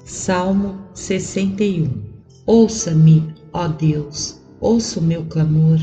Salmo 61. Ouça-me, ó Deus, ouça o meu clamor,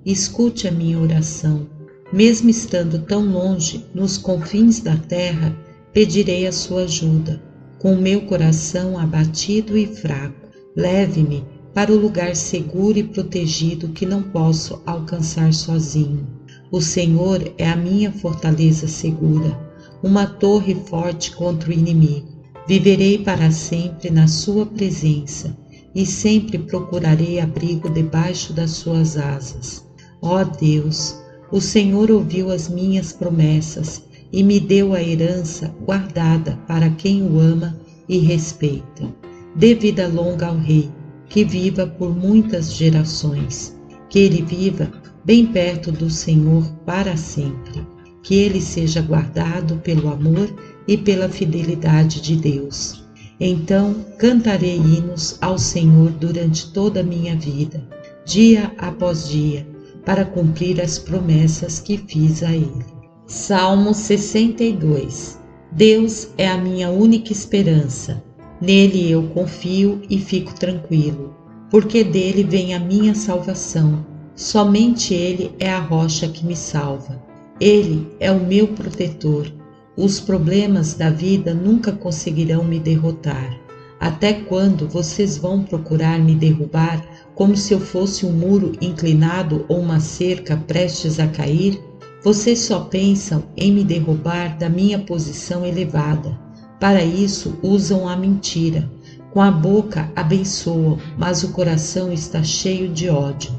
escute a minha oração. Mesmo estando tão longe, nos confins da terra, pedirei a sua ajuda. Com o meu coração abatido e fraco, leve-me para o lugar seguro e protegido que não posso alcançar sozinho. O Senhor é a minha fortaleza segura, uma torre forte contra o inimigo. Viverei para sempre na sua presença e sempre procurarei abrigo debaixo das suas asas. Ó Deus, o Senhor ouviu as minhas promessas e me deu a herança guardada para quem o ama e respeita. Dê vida longa ao Rei, que viva por muitas gerações, que ele viva bem perto do Senhor para sempre, que ele seja guardado pelo amor e pela fidelidade de Deus. Então cantarei hinos ao Senhor durante toda a minha vida, dia após dia, para cumprir as promessas que fiz a Ele. Salmo 62. Deus é a minha única esperança. Nele eu confio e fico tranquilo, porque dele vem a minha salvação. Somente Ele é a rocha que me salva. Ele é o meu protetor. Os problemas da vida nunca conseguirão me derrotar. Até quando vocês vão procurar me derrubar como se eu fosse um muro inclinado ou uma cerca prestes a cair? Vocês só pensam em me derrubar da minha posição elevada. Para isso usam a mentira. Com a boca abençoam, mas o coração está cheio de ódio.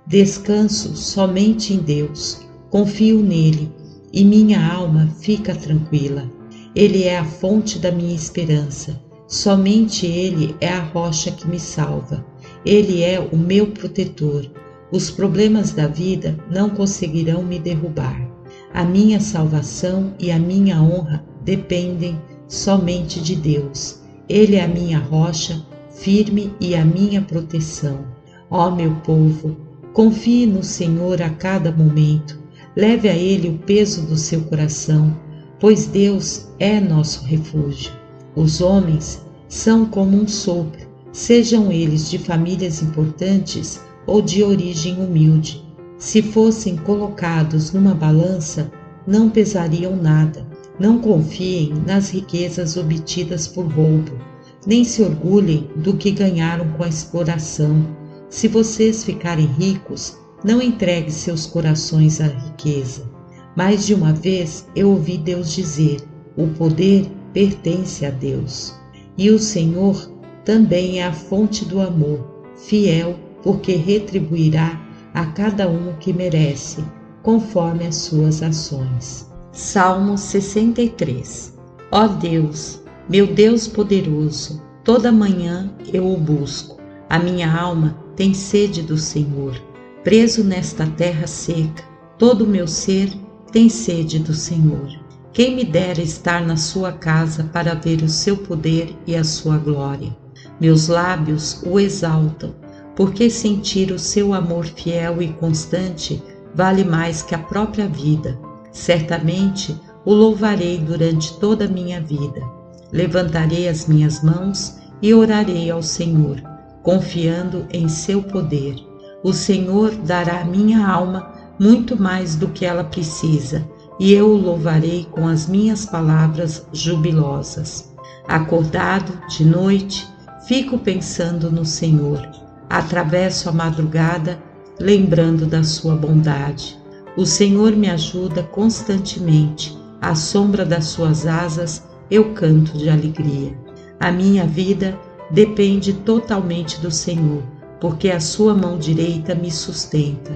Descanso somente em Deus. Confio nele e minha alma fica tranquila. Ele é a fonte da minha esperança. Somente Ele é a rocha que me salva. Ele é o meu protetor. Os problemas da vida não conseguirão me derrubar. A minha salvação e a minha honra dependem somente de Deus. Ele é a minha rocha firme e a minha proteção. Ó meu povo, confie no Senhor a cada momento. Leve a Ele o peso do seu coração, pois Deus é nosso refúgio. Os homens são como um sopro, sejam eles de famílias importantes ou de origem humilde. Se fossem colocados numa balança, não pesariam nada. Não confiem nas riquezas obtidas por roubo, nem se orgulhem do que ganharam com a exploração. Se vocês ficarem ricos, não entregue seus corações à riqueza. Mais de uma vez eu ouvi Deus dizer: o poder pertence a Deus. E o Senhor também é a fonte do amor, fiel, porque retribuirá a cada um o que merece, conforme as suas ações. Salmo 63. Ó Deus, meu Deus poderoso, toda manhã eu o busco. A minha alma tem sede do Senhor. Preso nesta terra seca, todo o meu ser tem sede do Senhor. Quem me dera estar na sua casa para ver o seu poder e a sua glória. Meus lábios o exaltam, porque sentir o seu amor fiel e constante vale mais que a própria vida. Certamente o louvarei durante toda a minha vida. Levantarei as minhas mãos e orarei ao Senhor, confiando em seu poder. O Senhor dará à minha alma muito mais do que ela precisa, e eu o louvarei com as minhas palavras jubilosas. Acordado de noite, fico pensando no Senhor. Atravesso a madrugada, lembrando da sua bondade. O Senhor me ajuda constantemente. À sombra das suas asas, eu canto de alegria. A minha vida depende totalmente do Senhor, porque a sua mão direita me sustenta.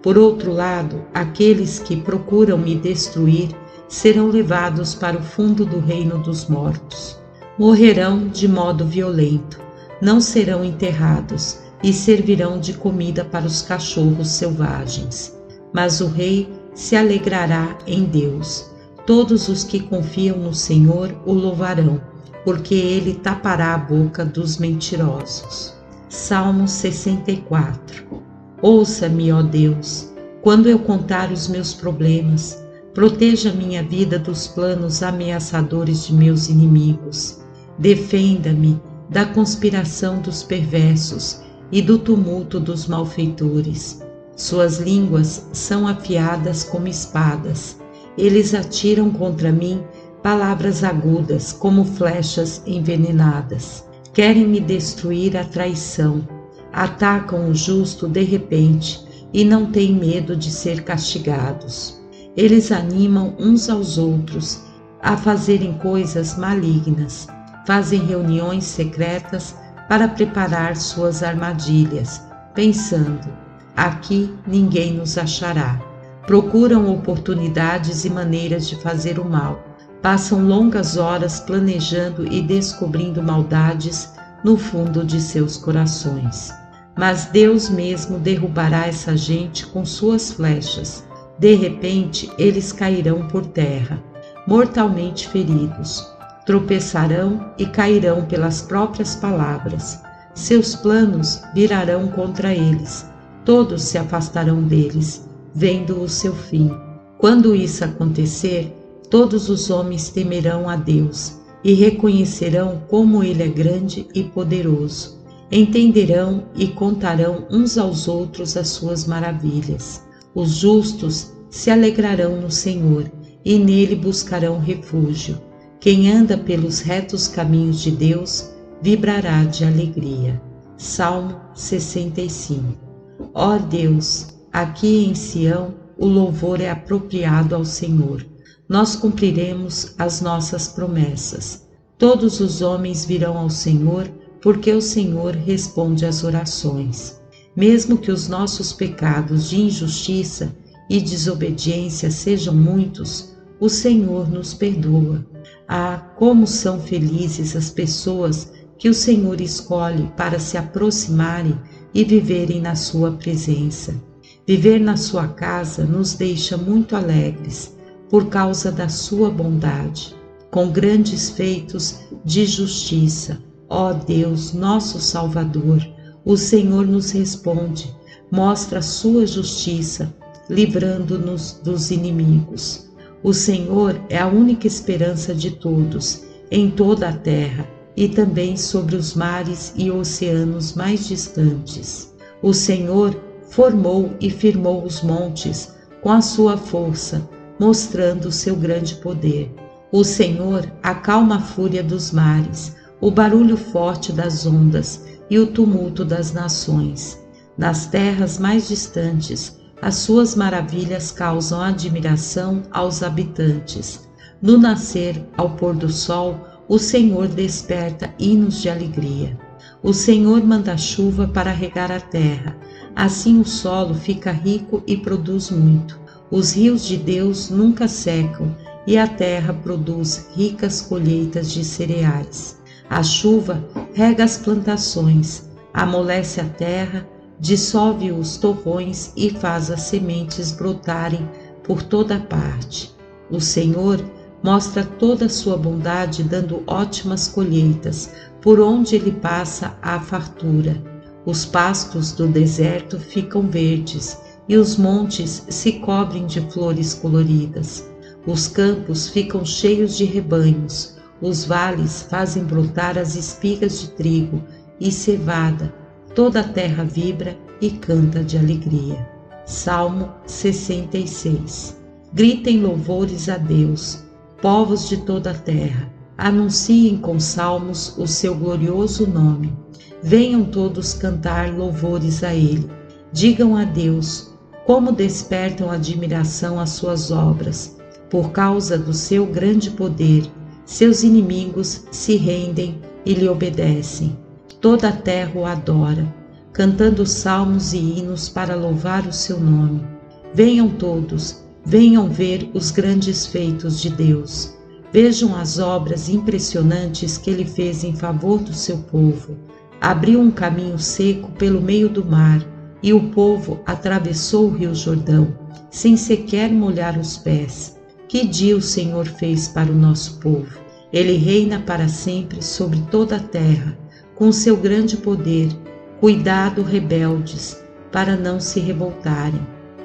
Por outro lado, aqueles que procuram me destruir serão levados para o fundo do reino dos mortos. Morrerão de modo violento, não serão enterrados e servirão de comida para os cachorros selvagens. Mas o rei se alegrará em Deus. Todos os que confiam no Senhor o louvarão, porque ele tapará a boca dos mentirosos. Salmo 64. Ouça-me, ó Deus, quando eu contar os meus problemas. Proteja minha vida dos planos ameaçadores de meus inimigos. Defenda-me da conspiração dos perversos e do tumulto dos malfeitores. Suas línguas são afiadas como espadas. Eles atiram contra mim palavras agudas como flechas envenenadas. Querem me destruir à traição. Atacam o justo de repente e não têm medo de ser castigados. Eles animam uns aos outros a fazerem coisas malignas. Fazem reuniões secretas para preparar suas armadilhas, pensando: aqui ninguém nos achará. Procuram oportunidades e maneiras de fazer o mal. Passam longas horas planejando e descobrindo maldades no fundo de seus corações. Mas Deus mesmo derrubará essa gente com suas flechas. De repente, eles cairão por terra, mortalmente feridos. Tropeçarão e cairão pelas próprias palavras. Seus planos virarão contra eles. Todos se afastarão deles, vendo o seu fim. Quando isso acontecer, todos os homens temerão a Deus e reconhecerão como Ele é grande e poderoso. Entenderão e contarão uns aos outros as suas maravilhas. Os justos se alegrarão no Senhor e nele buscarão refúgio. Quem anda pelos retos caminhos de Deus vibrará de alegria. Salmo 65. Ó Deus, aqui em Sião o louvor é apropriado ao Senhor. Nós cumpriremos as nossas promessas. Todos os homens virão ao Senhor, porque o Senhor responde às orações. Mesmo que os nossos pecados de injustiça e desobediência sejam muitos, o Senhor nos perdoa. Ah, como são felizes as pessoas que o Senhor escolhe para se aproximarem e viverem na sua presença. Viver na sua casa nos deixa muito alegres, por causa da sua bondade, com grandes feitos de justiça. Ó Deus, nosso Salvador, o Senhor nos responde, mostra a sua justiça, livrando-nos dos inimigos. O Senhor é a única esperança de todos, em toda a terra e também sobre os mares e oceanos mais distantes. O Senhor formou e firmou os montes com a sua força, mostrando o seu grande poder. O Senhor acalma a fúria dos mares, o barulho forte das ondas e o tumulto das nações. Nas terras mais distantes, as suas maravilhas causam admiração aos habitantes. No nascer ao pôr do sol, o Senhor desperta hinos de alegria. O Senhor manda chuva para regar a terra, assim o solo fica rico e produz muito. Os rios de Deus nunca secam e a terra produz ricas colheitas de cereais. A chuva rega as plantações, amolece a terra, dissolve os torrões e faz as sementes brotarem por toda parte. O Senhor mostra toda a sua bondade dando ótimas colheitas, por onde ele passa há fartura. Os pastos do deserto ficam verdes e os montes se cobrem de flores coloridas. Os campos ficam cheios de rebanhos, os vales fazem brotar as espigas de trigo e cevada, toda a terra vibra e canta de alegria. Salmo 66. Gritem louvores a Deus, povos de toda a terra, anunciem com salmos o seu glorioso nome. Venham todos cantar louvores a Ele. Digam a Deus como despertam admiração as suas obras. Por causa do seu grande poder, seus inimigos se rendem e lhe obedecem. Toda a terra o adora, cantando salmos e hinos para louvar o seu nome. Venham todos, venham ver os grandes feitos de Deus. Vejam as obras impressionantes que ele fez em favor do seu povo. Abriu um caminho seco pelo meio do mar, e o povo atravessou o rio Jordão, sem sequer molhar os pés. Que dia o Senhor fez para o nosso povo! Ele reina para sempre sobre toda a terra, com seu grande poder. Cuidado, rebeldes, para não se revoltarem,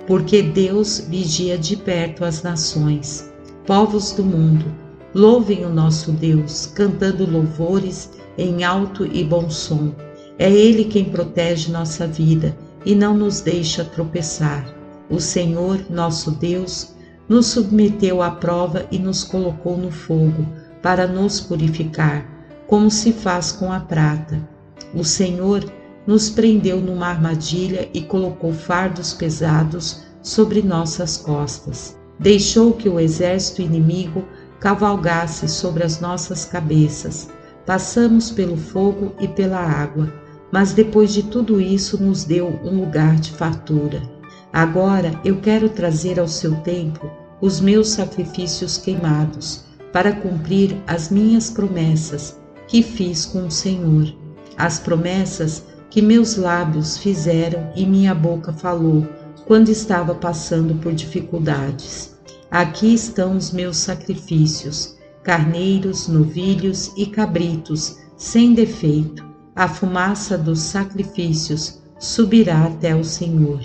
porque Deus vigia de perto as nações. Povos do mundo, louvem o nosso Deus, cantando louvores em alto e bom som. É Ele quem protege nossa vida e não nos deixa tropeçar. O Senhor, nosso Deus, nos submeteu à prova e nos colocou no fogo para nos purificar, como se faz com a prata. O Senhor nos prendeu numa armadilha e colocou fardos pesados sobre nossas costas. Deixou que o exército inimigo cavalgasse sobre as nossas cabeças. Passamos pelo fogo e pela água, mas depois de tudo isso nos deu um lugar de fartura. Agora eu quero trazer ao seu templo os meus sacrifícios queimados, para cumprir as minhas promessas que fiz com o Senhor, as promessas que meus lábios fizeram e minha boca falou quando estava passando por dificuldades. Aqui estão os meus sacrifícios, carneiros, novilhos e cabritos, sem defeito. A fumaça dos sacrifícios subirá até o Senhor.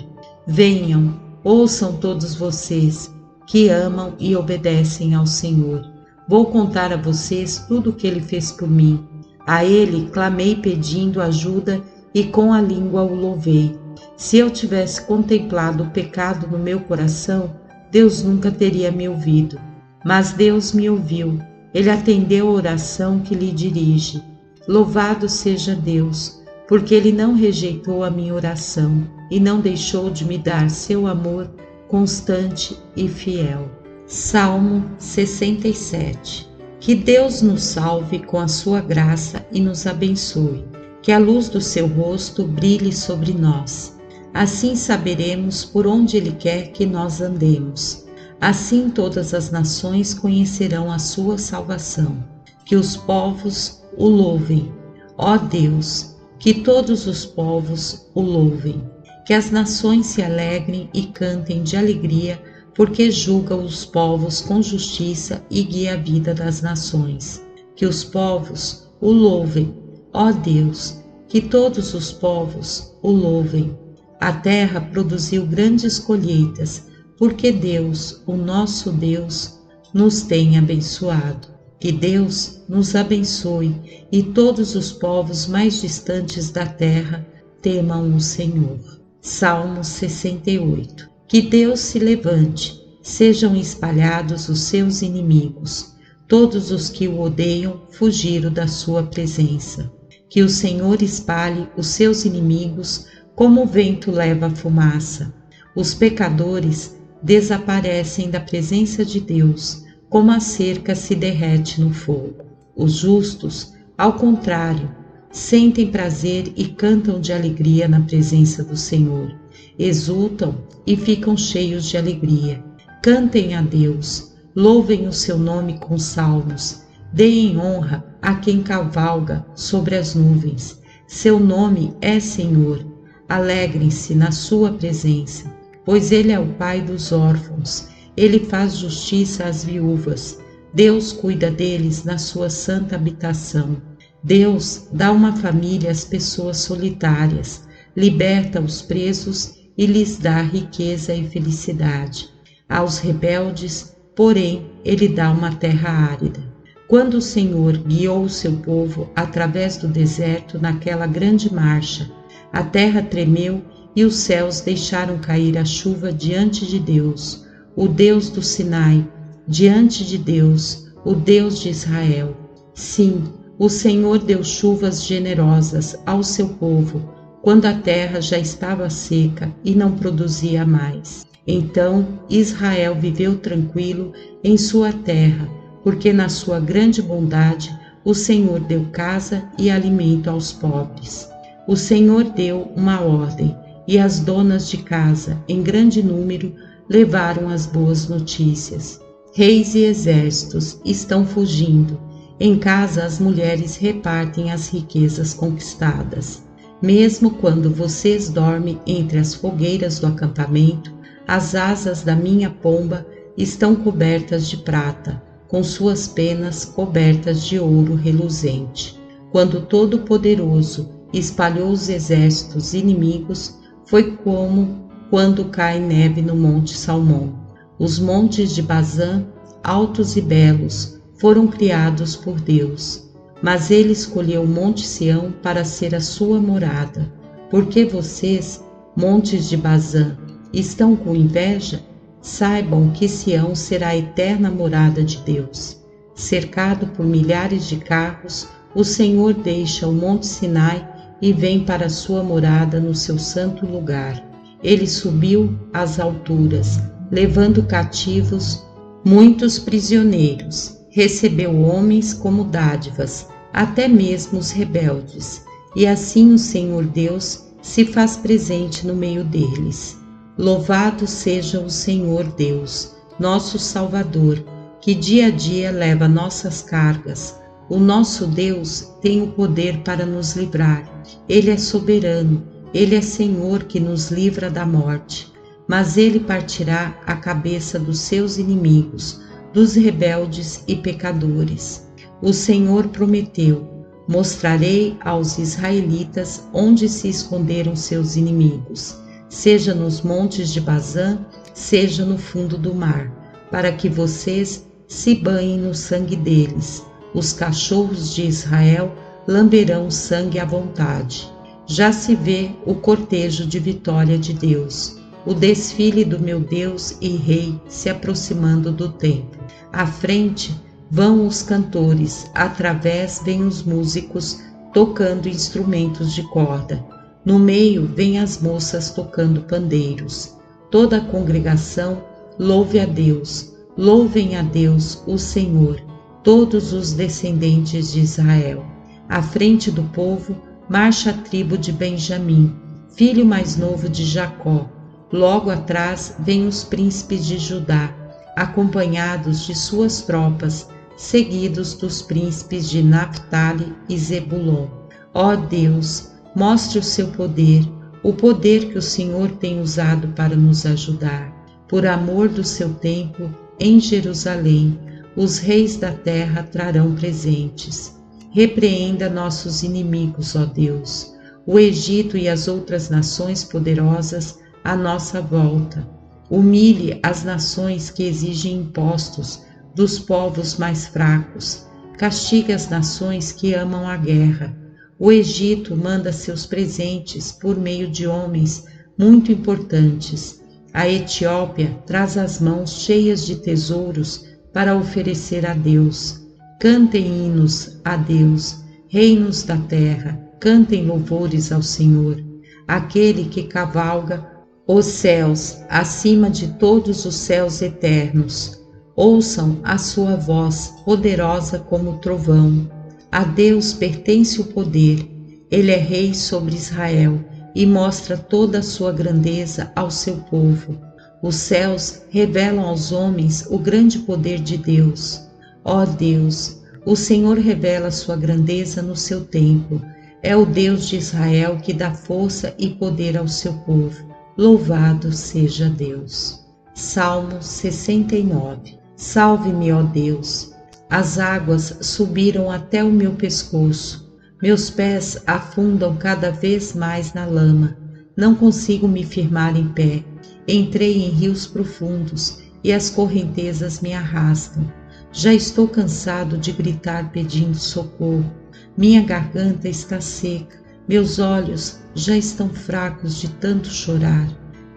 Venham, ouçam todos vocês que amam e obedecem ao Senhor. Vou contar a vocês tudo o que Ele fez por mim. A Ele clamei pedindo ajuda e com a língua o louvei. Se eu tivesse contemplado o pecado no meu coração, Deus nunca teria me ouvido. Mas Deus me ouviu. Ele atendeu a oração que lhe dirige. Louvado seja Deus, porque Ele não rejeitou a minha oração e não deixou de me dar seu amor constante e fiel. Salmo 67. Que Deus nos salve com a sua graça e nos abençoe. Que a luz do seu rosto brilhe sobre nós. Assim saberemos por onde Ele quer que nós andemos. Assim todas as nações conhecerão a sua salvação. Que os povos o louvem. Ó Deus, que todos os povos o louvem. Que as nações se alegrem e cantem de alegria, porque julga os povos com justiça e guia a vida das nações. Que os povos o louvem. Ó Deus, que todos os povos o louvem. A terra produziu grandes colheitas, porque Deus, o nosso Deus, nos tem abençoado. Que Deus nos abençoe e todos os povos mais distantes da terra temam o Senhor. Salmo 68. Que Deus se levante, sejam espalhados os seus inimigos. Todos os que o odeiam fugiram da sua presença. Que o Senhor espalhe os seus inimigos como o vento leva a fumaça. Os pecadores desaparecem da presença de Deus, como a cerca se derrete no fogo. Os justos, ao contrário, sentem prazer e cantam de alegria na presença do Senhor. Exultam e ficam cheios de alegria. Cantem a Deus, louvem o seu nome com salmos. Deem honra a quem cavalga sobre as nuvens. Seu nome é Senhor. Alegrem-se na sua presença, pois Ele é o Pai dos órfãos. Ele faz justiça às viúvas. Deus cuida deles na sua santa habitação. Deus dá uma família às pessoas solitárias, liberta os presos e lhes dá riqueza e felicidade. Aos rebeldes, porém, Ele dá uma terra árida. Quando o Senhor guiou o seu povo através do deserto naquela grande marcha, a terra tremeu e os céus deixaram cair a chuva diante de Deus, o Deus do Sinai, diante de Deus, o Deus de Israel. Sim, o Senhor deu chuvas generosas ao seu povo, quando a terra já estava seca e não produzia mais. Então Israel viveu tranquilo em sua terra, porque na sua grande bondade o Senhor deu casa e alimento aos pobres. O Senhor deu uma ordem, e as donas de casa, em grande número, levaram as boas notícias. Reis e exércitos estão fugindo. Em casa as mulheres repartem as riquezas conquistadas. Mesmo quando vocês dormem entre as fogueiras do acampamento, as asas da minha pomba estão cobertas de prata, com suas penas cobertas de ouro reluzente. Quando o Todo-Poderoso espalhou os exércitos inimigos, foi como quando cai neve no Monte Salmão. Os montes de Bazã, altos e belos, foram criados por Deus. mas ele escolheu o monte Sião para ser a sua morada. Porque vocês, montes de Bazã, estão com inveja? Saibam que Sião será a eterna morada de Deus. Cercado por milhares de carros, o Senhor deixa o monte Sinai e vem para a sua morada no seu santo lugar. Ele subiu às alturas, levando cativos muitos prisioneiros. Recebeu homens como dádivas, até mesmo os rebeldes, e assim o Senhor Deus se faz presente no meio deles. Louvado seja o Senhor Deus, nosso Salvador, que dia a dia leva nossas cargas. O nosso Deus tem o poder para nos livrar. Ele é soberano, Ele é Senhor que nos livra da morte. Mas Ele partirá a cabeça dos seus inimigos, dos rebeldes e pecadores. O Senhor prometeu: mostrarei aos israelitas onde se esconderam seus inimigos, seja nos montes de Bazã, seja no fundo do mar, para que vocês se banhem no sangue deles. Os cachorros de Israel lamberão sangue à vontade. Já se vê o cortejo de vitória de Deus, o desfile do meu Deus e Rei se aproximando do templo. À frente vão os cantores, através vêm os músicos tocando instrumentos de corda. No meio vêm as moças tocando pandeiros. Toda a congregação louve a Deus, louvem a Deus, o Senhor, todos os descendentes de Israel. À frente do povo marcha a tribo de Benjamim, filho mais novo de Jacó. Logo atrás vêm os príncipes de Judá, acompanhados de suas tropas, seguidos dos príncipes de Naphtali e Zebulon. Ó Deus, mostre o seu poder, o poder que o Senhor tem usado para nos ajudar. Por amor do seu templo, em Jerusalém, os reis da terra trarão presentes. Repreenda nossos inimigos, ó Deus, o Egito e as outras nações poderosas à nossa volta. Humilhe as nações que exigem impostos dos povos mais fracos. Castigue as nações que amam a guerra. O Egito manda seus presentes por meio de homens muito importantes. A Etiópia traz as mãos cheias de tesouros para oferecer a Deus. Cantem hinos a Deus, reinos da terra, cantem louvores ao Senhor, aquele que cavalga os céus acima de todos os céus eternos. Ouçam a sua voz poderosa como o trovão. A Deus pertence o poder. Ele é rei sobre Israel e mostra toda a sua grandeza ao seu povo. Os céus revelam aos homens o grande poder de Deus. Ó Deus, o Senhor revela a sua grandeza no seu templo. É o Deus de Israel que dá força e poder ao seu povo. Louvado seja Deus. Salmo 69. Salve-me, ó Deus. As águas subiram até o meu pescoço. Meus pés afundam cada vez mais na lama. Não consigo me firmar em pé. Entrei em rios profundos e as correntezas me arrastam. Já estou cansado de gritar pedindo socorro. Minha garganta está seca, meus olhos já estão fracos de tanto chorar,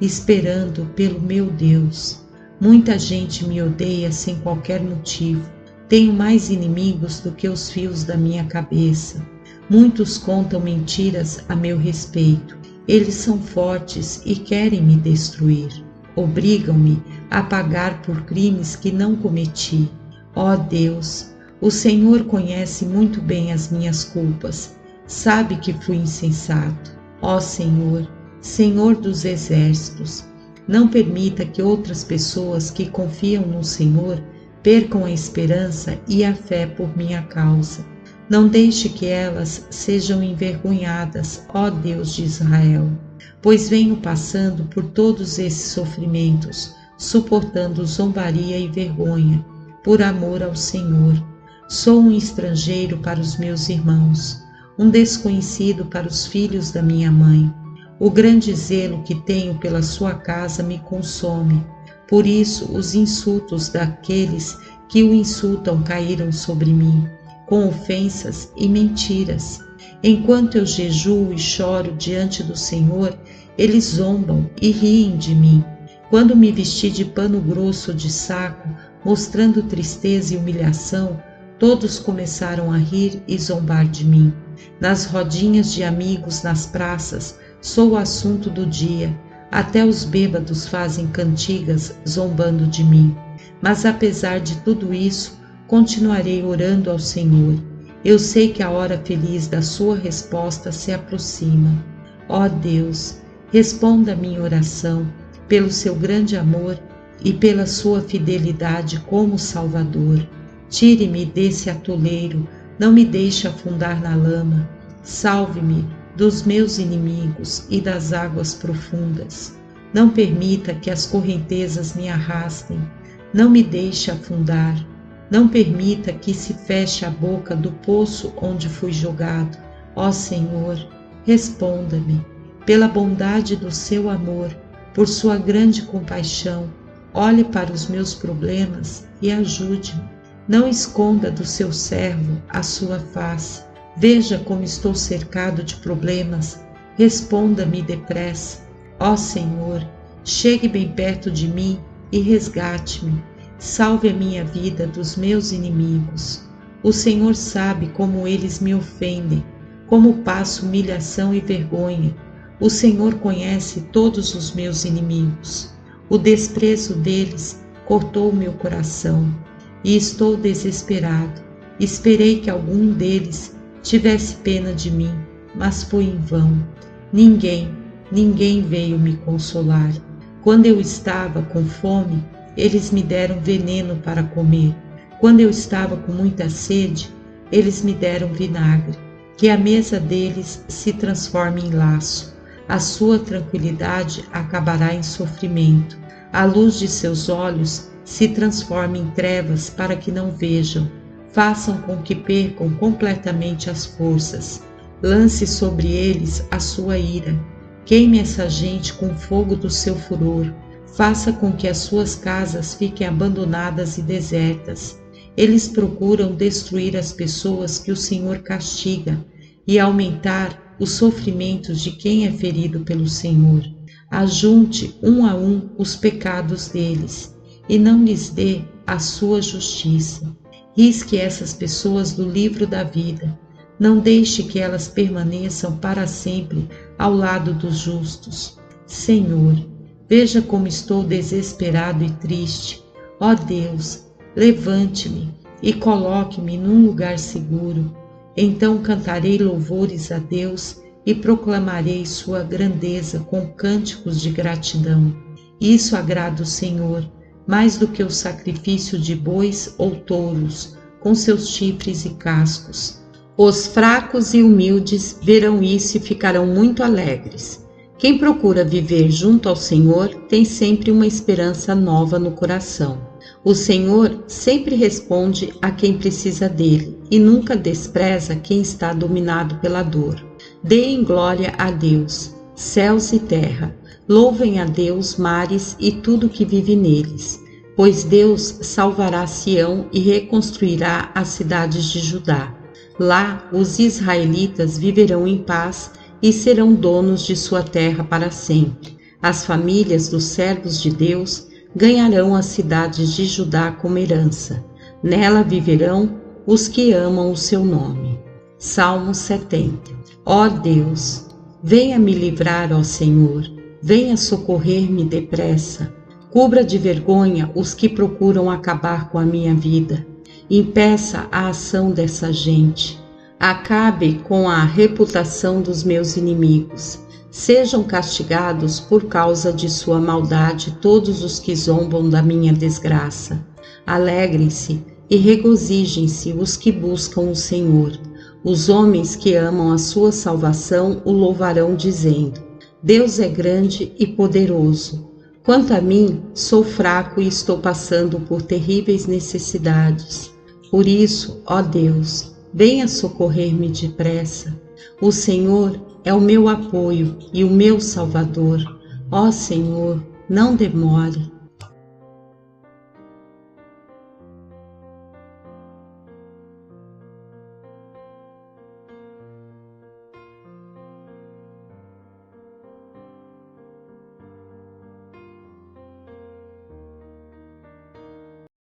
esperando pelo meu Deus. Muita gente me odeia sem qualquer motivo. Tenho mais inimigos do que os fios da minha cabeça. Muitos contam mentiras a meu respeito. Eles são fortes e querem me destruir. Obrigam-me a pagar por crimes que não cometi. Ó Deus, o Senhor conhece muito bem as minhas culpas. Sabe que fui insensato. Ó Senhor, Senhor dos exércitos, não permita que outras pessoas que confiam no Senhor percam a esperança e a fé por minha causa. Não deixe que elas sejam envergonhadas, ó Deus de Israel, pois venho passando por todos esses sofrimentos, suportando zombaria e vergonha, por amor ao Senhor. Sou um estrangeiro para os meus irmãos, um desconhecido para os filhos da minha mãe. O grande zelo que tenho pela sua casa me consome. Por isso os insultos daqueles que o insultam caíram sobre mim. com ofensas e mentiras. Enquanto eu jejuo e choro diante do Senhor, eles zombam e riem de mim. Quando me vesti de pano grosso de saco, mostrando tristeza e humilhação, todos começaram a rir e zombar de mim. Nas rodinhas de amigos nas praças, sou o assunto do dia. Até os bêbados fazem cantigas zombando de mim. Mas apesar de tudo isso, continuarei orando ao Senhor. Eu sei que a hora feliz da sua resposta se aproxima. Ó Deus, responda a minha oração pelo seu grande amor e pela sua fidelidade como Salvador. Tire-me desse atoleiro, não me deixe afundar na lama. Salve-me dos meus inimigos e das águas profundas. Não permita que as correntezas me arrastem. Não me deixe afundar. Não permita que se feche a boca do poço onde fui jogado. Ó Senhor, responda-me. Pela bondade do seu amor, por sua grande compaixão, olhe para os meus problemas e ajude-me. Não esconda do seu servo a sua face. Veja como estou cercado de problemas. Responda-me depressa. Ó Senhor, chegue bem perto de mim e resgate-me. Salve a minha vida dos meus inimigos. O Senhor sabe como eles me ofendem, como passo humilhação e vergonha. O Senhor conhece todos os meus inimigos. O desprezo deles cortou meu coração e estou desesperado. Esperei que algum deles tivesse pena de mim, mas foi em vão. Ninguém veio me consolar. Quando eu estava com fome, eles me deram veneno para comer. Quando eu estava com muita sede, eles me deram vinagre. Que a mesa deles se transforme em laço. A sua tranquilidade acabará em sofrimento. A luz de seus olhos se transforme em trevas para que não vejam. Façam com que percam completamente as forças. Lance sobre eles a sua ira. Queime essa gente com o fogo do seu furor. Faça com que as suas casas fiquem abandonadas e desertas. Eles procuram destruir as pessoas que o Senhor castiga e aumentar os sofrimentos de quem é ferido pelo Senhor. Ajunte um a um os pecados deles e não lhes dê a sua justiça. Risque essas pessoas do livro da vida. Não deixe que elas permaneçam para sempre ao lado dos justos. Senhor, veja como estou desesperado e triste. Ó Deus, levante-me e coloque-me num lugar seguro. Então cantarei louvores a Deus e proclamarei sua grandeza com cânticos de gratidão. Isso agrada o Senhor, mais do que o sacrifício de bois ou touros, com seus chifres e cascos. Os fracos e humildes verão isso e ficarão muito alegres. Quem procura viver junto ao Senhor tem sempre uma esperança nova no coração. O Senhor sempre responde a quem precisa dele e nunca despreza quem está dominado pela dor. Deem glória a Deus, céus e terra. Louvem a Deus, mares e tudo que vive neles. Pois Deus salvará Sião e reconstruirá as cidades de Judá. Lá os israelitas viverão em paz e serão donos de sua terra para sempre. As famílias dos servos de Deus ganharão as cidades de Judá como herança. Nela viverão os que amam o seu nome. Salmo 70. Ó Deus, venha me livrar, ó Senhor, venha socorrer-me depressa. Cubra de vergonha os que procuram acabar com a minha vida. Impeça a ação dessa gente. Acabe com a reputação dos meus inimigos. Sejam castigados por causa de sua maldade todos os que zombam da minha desgraça. Alegrem-se e regozijem-se os que buscam o Senhor. Os homens que amam a sua salvação o louvarão dizendo: Deus é grande e poderoso. Quanto a mim, sou fraco e estou passando por terríveis necessidades. Por isso, ó Deus, venha socorrer-me depressa. O Senhor é o meu apoio e o meu Salvador. Ó Senhor, não demore.